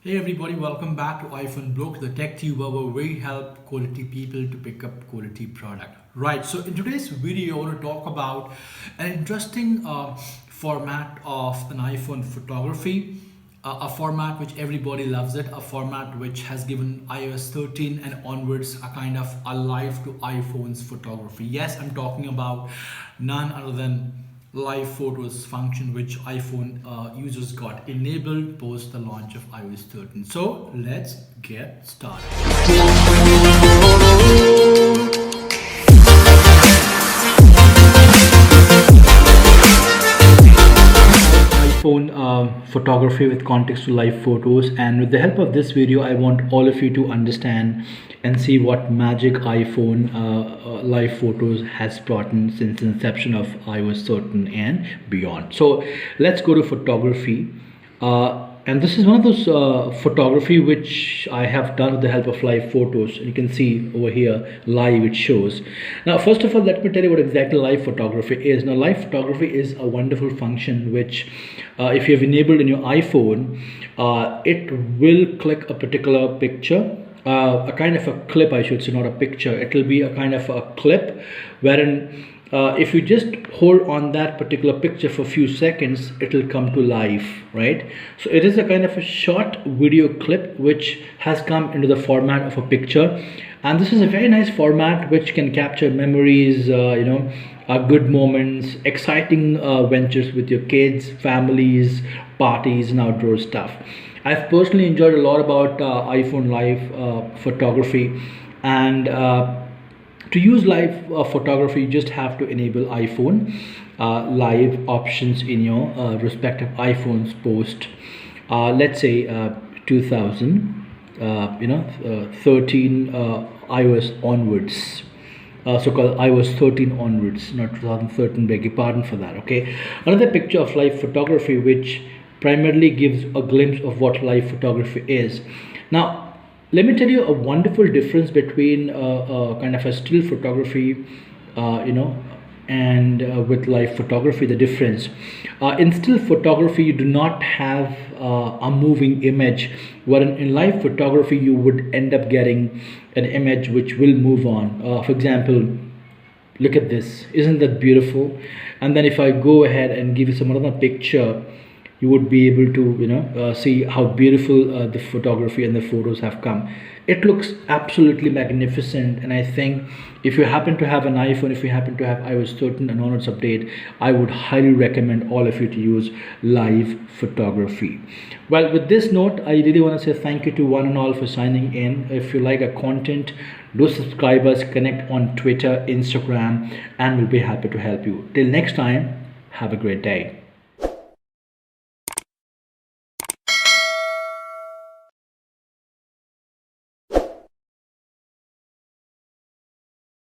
Hey everybody, welcome back to iPhone Bloke, the tech tuber where we help quality people to pick up quality product. Right, so in today's video, I want to talk about an interesting format of an iPhone photography, a format which everybody loves it, a format which has given iOS 13 and onwards a kind of a life to iPhone's photography. Yes, I'm talking about none other than live photos function which iPhone users got enabled post the launch of iOS 13. So let's get started. iPhone photography with context to live photos, and with the help of this video I want all of you to understand and see what magic iPhone live photos has brought in since the inception of iOS 13 and beyond. So let's go to photography, and this is one of those photography which I have done with the help of live photos. You can see over here live it shows. Now first of all, let me tell you what exactly live photography is. Now live photography is a wonderful function which if you have enabled in your iPhone, it will click a particular picture, a kind of a clip, I should say, not a picture. It will be a kind of a clip wherein if you just hold on that particular picture for a few seconds, it will come to life, right? So it is a kind of a short video clip which has come into the format of a picture, and this is a very nice format which can capture memories, good moments, exciting ventures with your kids, families, parties, and outdoor stuff. I've personally enjoyed a lot about iPhone live photography, and to use live photography you just have to enable iPhone live options in your respective iPhones post let's say 13 iOS onwards, so-called iOS 13 onwards, not 2013, beg your pardon for that. Okay, another picture of live photography which primarily gives a glimpse of what live photography is. Now let me tell you a wonderful difference between kind of a still photography and with live photography. The difference in still photography you do not have a moving image, wherein in live photography you would end up getting an image which will move on. For example, look at this, isn't that beautiful? And then if I go ahead and give you some other picture, you would be able to see how beautiful the photography and the photos have come. It looks absolutely magnificent, and I think if you happen to have an iPhone, if you happen to have iOS 13 and onwards update, I would highly recommend all of you to use live photography. Well, with this note, I really want to say thank you to one and all for signing in. If you like our content, do subscribe us, connect on Twitter, Instagram, and we'll be happy to help you. Till next time, have a great day.